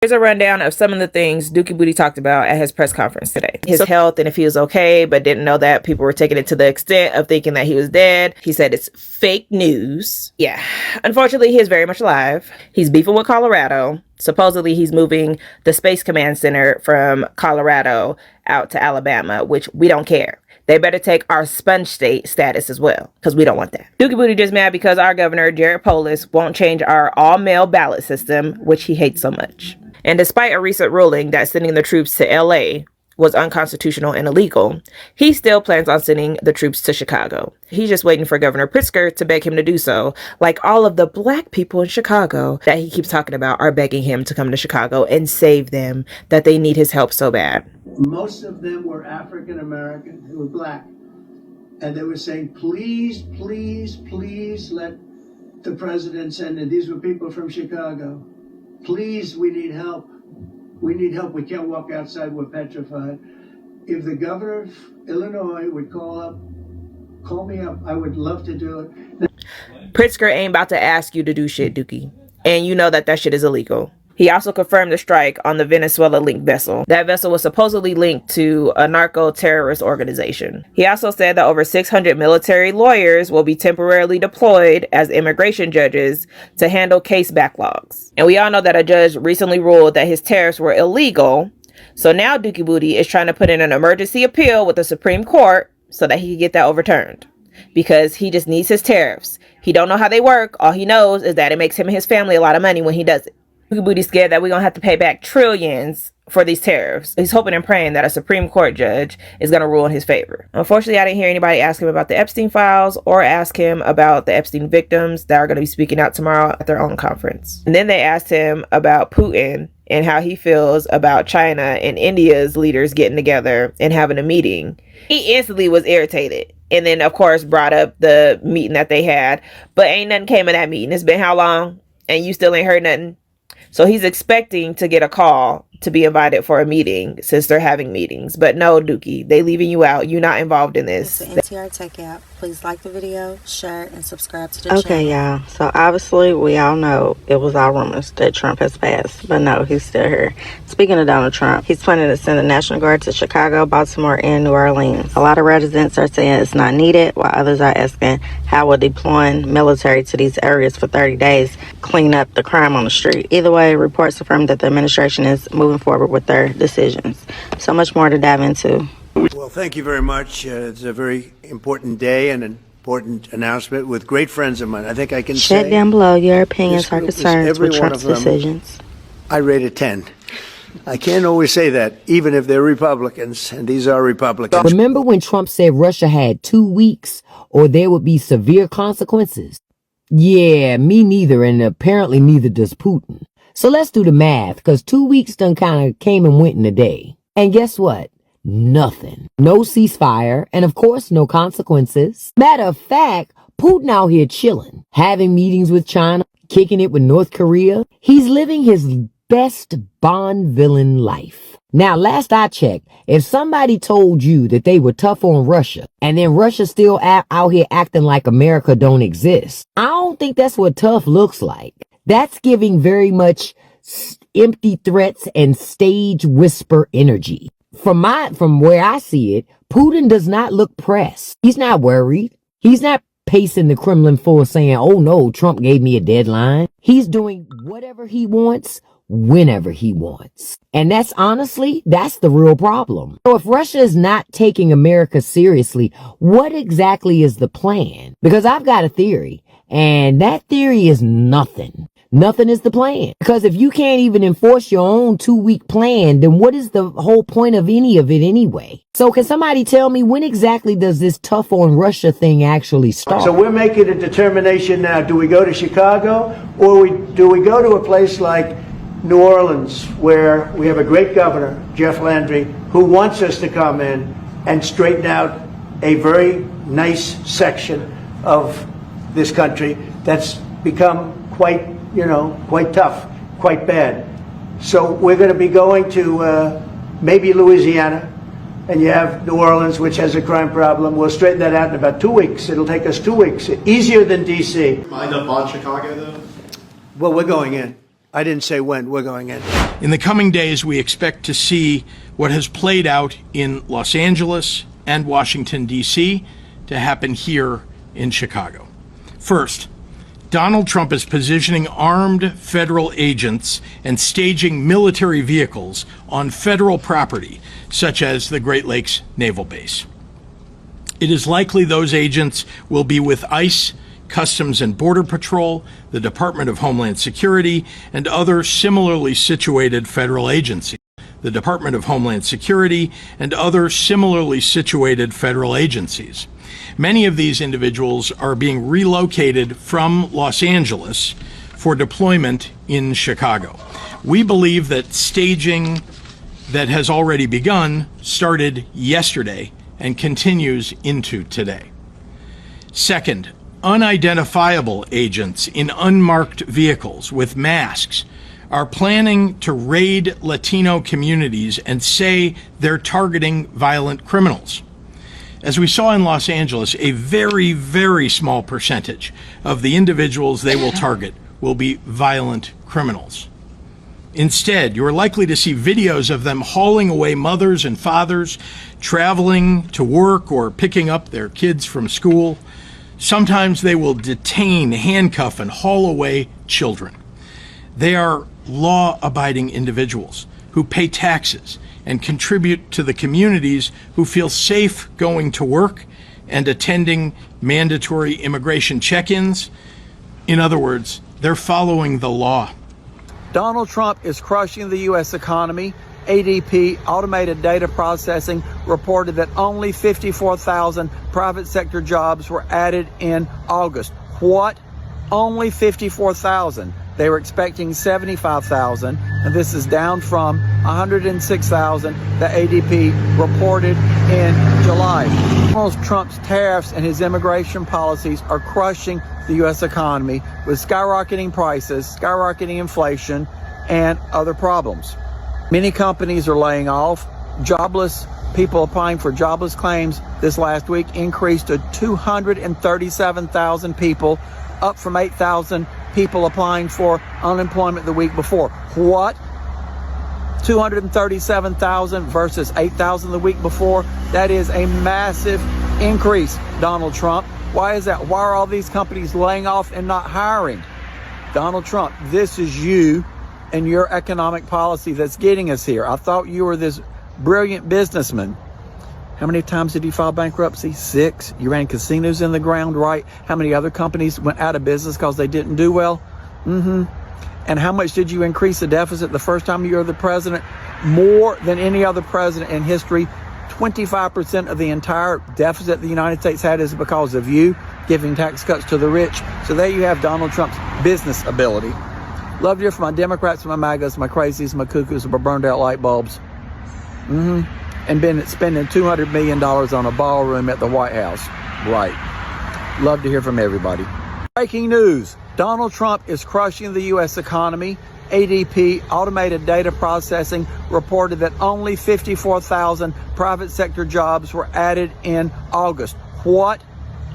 Here's a rundown of some of the things Dookie Booty talked about at his press conference today. His health and if he was okay, but didn't know that people were taking it to the extent of thinking that he was dead. He said it's fake news. Yeah, unfortunately, he is very much alive. He's beefing with Colorado. Supposedly, he's moving the Space Command Center from Colorado out to Alabama, which we don't care. They better take our sponge state status as well, because we don't want that. Dookie Booty just mad because our governor, Jared Polis, won't change our all-mail ballot system, which he hates so much. And despite a recent ruling that sending the troops to LA was unconstitutional and illegal, he still plans on sending the troops to Chicago. He's just waiting for Governor Pritzker to beg him to do so, like all of the black people in Chicago that he keeps talking about are begging him to come to Chicago and save them, that they need his help so bad. Most of them were African American, who were black, and they were saying, please, please, please let the president send in. These were people from Chicago. Please, we need help. We need help. We can't walk outside. We're petrified. If the governor of Illinois would call me up, I would love to do it. Pritzker ain't about to ask you to do shit, Dookie. And you know that shit is illegal. He also confirmed the strike on the Venezuela-linked vessel. That vessel was supposedly linked to a narco-terrorist organization. He also said that over 600 military lawyers will be temporarily deployed as immigration judges to handle case backlogs. And we all know that a judge recently ruled that his tariffs were illegal. So now Dookie Booty is trying to put in an emergency appeal with the Supreme Court so that he can get that overturned. Because he just needs his tariffs. He don't know how they work. All he knows is that it makes him and his family a lot of money when he does it. Dookie Booty's scared that we're going to have to pay back trillions for these tariffs. He's hoping and praying that a Supreme Court judge is going to rule in his favor. Unfortunately, I didn't hear anybody ask him about the Epstein files or ask him about the Epstein victims that are going to be speaking out tomorrow at their own conference. And then they asked him about Putin and how he feels about China and India's leaders getting together and having a meeting. He instantly was irritated. And then, of course, brought up the meeting that they had. But ain't nothing came of that meeting. It's been how long? And you still ain't heard nothing? So he's expecting to get a call to be invited for a meeting since they're having meetings. But no, Dookie, they leaving you out. You're not involved in this. It's the NTR Tech app. Please like the video, share, and subscribe to the channel. Okay, y'all. So obviously, we all know it was all rumors that Trump has passed. But no, he's still here. Speaking of Donald Trump, he's planning to send the National Guard to Chicago, Baltimore, and New Orleans. A lot of residents are saying it's not needed, while others are asking how will deploying military to these areas for 30 days clean up the crime on the street. Either way, reports affirm that the administration is moving forward with their decisions. So much more to dive into. Well, thank you very much. It's a very important day and an important announcement with great friends of mine. I think I can say... Chat down below your opinions or concerns with Trump's decisions. I rate a 10. I can't always say that, even if they're Republicans, and these are Republicans. Remember when Trump said Russia had 2 weeks or there would be severe consequences? Yeah, me neither, and apparently neither does Putin. So let's do the math, because 2 weeks done kind of came and went in a day. And guess what? Nothing. No ceasefire, and of course, no consequences. Matter of fact, Putin out here chilling, having meetings with China, kicking it with North Korea. He's living his best Bond villain life. Now, last I checked, if somebody told you that they were tough on Russia, and then Russia still out here acting like America don't exist, I don't think that's what tough looks like. That's giving very much empty threats and stage whisper energy. From where I see it, Putin does not look pressed. He's not worried. He's not pacing the Kremlin floor saying, oh no, Trump gave me a deadline. He's doing whatever he wants, whenever he wants. And that's the real problem. So if Russia is not taking America seriously, what exactly is the plan? Because I've got a theory, and that theory is nothing. Nothing is the plan. Because if you can't even enforce your own 2-week plan, then what is the whole point of any of it anyway? So can somebody tell me when exactly does this tough on Russia thing actually start? So we're making a determination now. Do we go to Chicago, or do we go to a place like New Orleans, where we have a great governor, Jeff Landry, who wants us to come in and straighten out a very nice section of this country that's become quite tough, quite bad. So we're going to be going to maybe Louisiana, and you have New Orleans, which has a crime problem. We'll straighten that out in about 2 weeks. It'll take us 2 weeks. Easier than D.C. Mind up on Chicago, though? Well, we're going in. I didn't say when we're going in. In the coming days, we expect to see what has played out in Los Angeles and Washington, D.C. to happen here in Chicago. First, Donald Trump is positioning armed federal agents and staging military vehicles on federal property, such as the Great Lakes Naval Base. It is likely those agents will be with ICE, Customs and Border Patrol, the Department of Homeland Security, and other similarly situated federal agencies. The Department of Homeland Security and other similarly situated federal agencies. Many of these individuals are being relocated from Los Angeles for deployment in Chicago. We believe that staging that has already begun started yesterday and continues into today. Second, unidentifiable agents in unmarked vehicles with masks are planning to raid Latino communities and say they're targeting violent criminals. As we saw in Los Angeles, a very, very small percentage of the individuals they will target will be violent criminals. Instead, you're likely to see videos of them hauling away mothers and fathers, traveling to work or picking up their kids from school. Sometimes they will detain, handcuff, and haul away children. They are law-abiding individuals who pay taxes and contribute to the communities who feel safe going to work and attending mandatory immigration check-ins. In other words, they're following the law. Donald Trump is crushing the U.S. economy. ADP, Automated Data Processing, reported that only 54,000 private sector jobs were added in August. What? Only 54,000. They were expecting 75,000, and this is down from 106,000 that ADP reported in July. Donald Trump's tariffs and his immigration policies are crushing the U.S. economy with skyrocketing prices, skyrocketing inflation, and other problems. Many companies are laying off. Jobless people applying for jobless claims this last week increased to 237,000 people, up from 8,000 people applying for unemployment the week before. What? 237,000 versus 8,000 the week before? That is a massive increase, Donald Trump. Why is that? Why are all these companies laying off and not hiring? Donald Trump, this is you and your economic policy that's getting us here. I thought you were this brilliant businessman. How many times did you file bankruptcy? 6. You ran casinos in the ground, right? How many other companies went out of business because they didn't do well? And how much did you increase the deficit the first time you were the president? More than any other president in history. 25% of the entire deficit the United States had is because of you giving tax cuts to the rich. So there you have Donald Trump's business ability. Love to hear from my Democrats, my MAGAs, my crazies, my cuckoos, my burned out light bulbs. And been spending $200 million on a ballroom at the White House. Right. Love to hear from everybody. Breaking news. Donald Trump is crushing the U.S. economy. ADP, Automated Data Processing, reported that only 54,000 private sector jobs were added in August. What?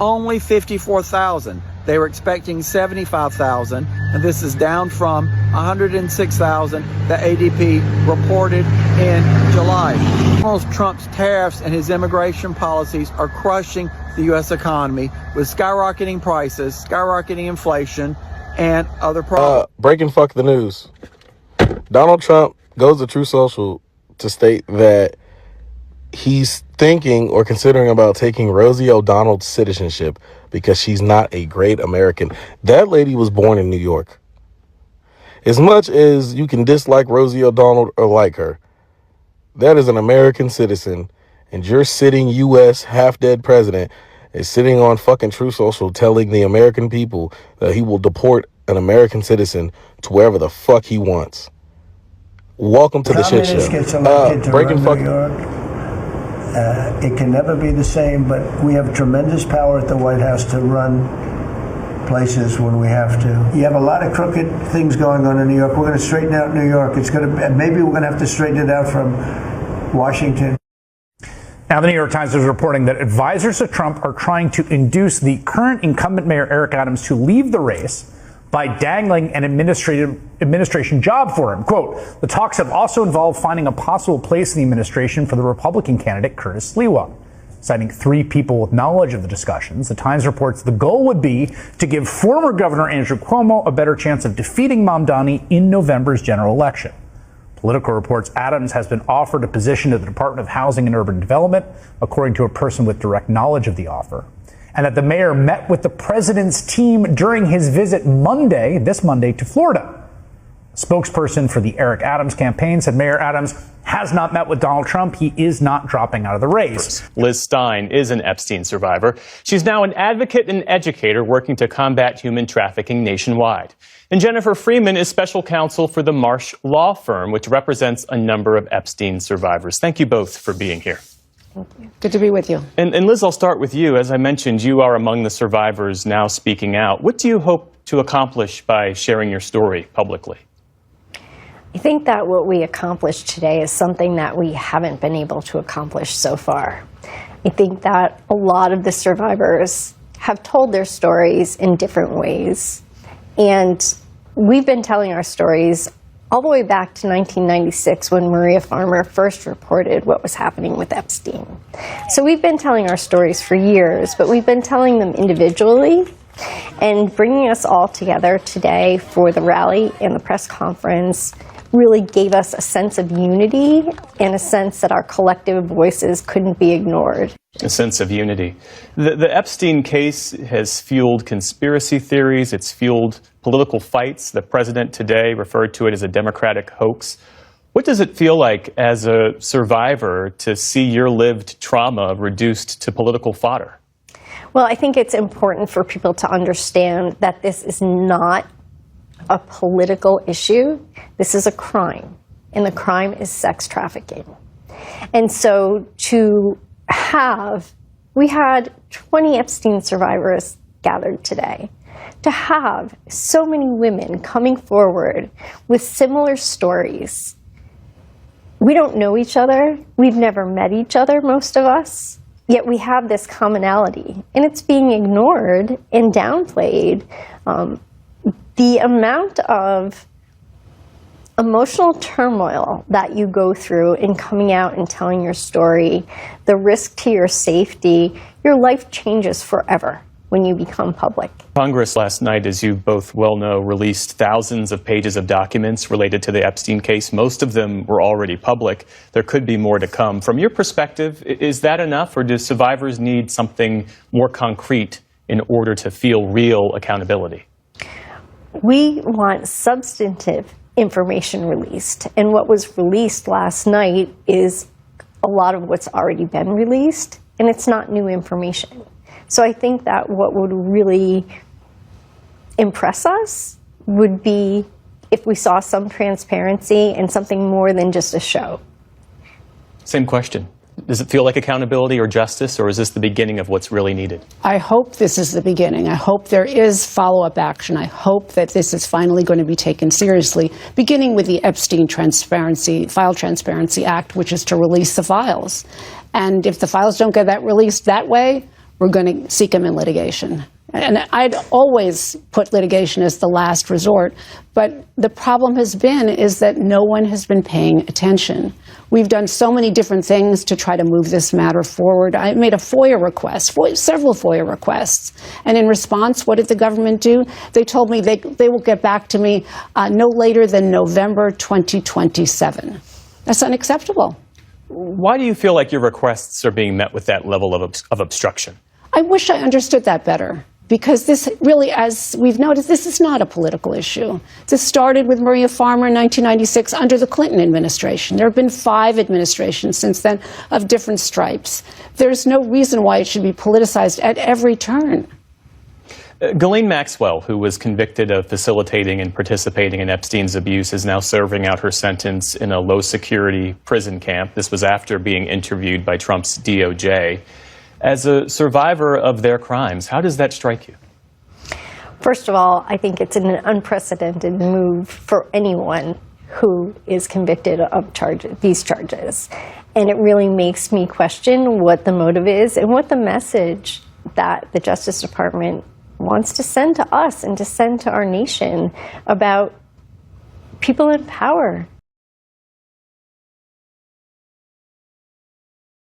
Only 54,000. They were expecting 75,000, and this is down from 106,000 that ADP reported in July. Donald Trump's tariffs and his immigration policies are crushing the U.S. economy with skyrocketing prices, skyrocketing inflation, and other problems. Breaking fuck the news. Donald Trump goes to True Social to state that he's thinking or considering about taking Rosie O'Donnell's citizenship because she's not a great American. That lady was born in New York. As much as you can dislike Rosie O'Donnell or like her, that is an American citizen, and your sitting U.S. half-dead president is sitting on fucking True Social telling the American people that he will deport an American citizen to wherever the fuck he wants. Welcome to the shit show. Gets elected to Breaking run fuck. New York. It can never be the same, but we have tremendous power at the White House to run places when we have to. You have a lot of crooked things going on in New York. We're going to straighten out New York. Maybe we're going to have to straighten it out from Washington. Now, the New York Times is reporting that advisors to Trump are trying to induce the current incumbent mayor, Eric Adams, to leave the race by dangling an administration job for him. Quote, the talks have also involved finding a possible place in the administration for the Republican candidate Curtis Sliwa. Citing 3 people with knowledge of the discussions, the Times reports the goal would be to give former Governor Andrew Cuomo a better chance of defeating Mamdani in November's general election. Politico reports Adams has been offered a position at the Department of Housing and Urban Development, according to a person with direct knowledge of the offer, and that the mayor met with the president's team during his visit this Monday, to Florida. A spokesperson for the Eric Adams campaign said Mayor Adams has not met with Donald Trump. He is not dropping out of the race. Liz Stein is an Epstein survivor. She's now an advocate and educator working to combat human trafficking nationwide. And Jennifer Freeman is special counsel for the Marsh Law Firm, which represents a number of Epstein survivors. Thank you both for being here. Good to be with you. And Liz, I'll start with you. As I mentioned, you are among the survivors now speaking out. What do you hope to accomplish by sharing your story publicly? I think that what we accomplished today is something that we haven't been able to accomplish so far. I think that a lot of the survivors have told their stories in different ways. And we've been telling our stories all the way back to 1996 when Maria Farmer first reported what was happening with Epstein. So we've been telling our stories for years, but we've been telling them individually. And bringing us all together today for the rally and the press conference really gave us a sense of unity and a sense that our collective voices couldn't be ignored. A sense of unity. The Epstein case has fueled conspiracy theories. It's fueled political fights. The president today referred to it as a Democratic hoax. What does it feel like as a survivor to see your lived trauma reduced to political fodder? Well, I think it's important for people to understand that this is not a political issue. This is a crime, and the crime is sex trafficking. And so we had 20 Epstein survivors gathered today. To have so many women coming forward with similar stories. We don't know each other. We've never met each other, most of us. Yet we have this commonality, and it's being ignored and downplayed. The amount of emotional turmoil that you go through in coming out and telling your story, the risk to your safety, your life changes forever when you become public. Congress last night, as you both well know, released thousands of pages of documents related to the Epstein case. Most of them were already public. There could be more to come. From your perspective, is that enough, or do survivors need something more concrete in order to feel real accountability? We want substantive information released, and what was released last night is a lot of what's already been released, and it's not new information. So I think that what would really impress us would be if we saw some transparency and something more than just a show. Same question. Does it feel like accountability or justice, or is this the beginning of what's really needed? I hope this is the beginning. I hope there is follow-up action. I hope that this is finally going to be taken seriously, beginning with the Epstein File Transparency Act, which is to release the files. And if the files don't get that released that way, we're going to seek them in litigation. And I'd always put litigation as the last resort, but the problem is that no one has been paying attention. We've done so many different things to try to move this matter forward. I made a FOIA request, several FOIA requests, and in response, what did the government do? They told me they will get back to me no later than November 2027. That's unacceptable. Why do you feel like your requests are being met with that level of obstruction? I wish I understood that better. Because this really, as we've noticed, this is not a political issue. This started with Maria Farmer in 1996 under the Clinton administration. There have been 5 administrations since then of different stripes. There's no reason why it should be politicized at every turn. Ghislaine Maxwell, who was convicted of facilitating and participating in Epstein's abuse, is now serving out her sentence in a low-security prison camp. This was after being interviewed by Trump's DOJ. As a survivor of their crimes, how does that strike you? First of all, I think it's an unprecedented move for anyone who is convicted of these charges. And it really makes me question what the motive is and what the message that the Justice Department wants to send to us and to send to our nation about people in power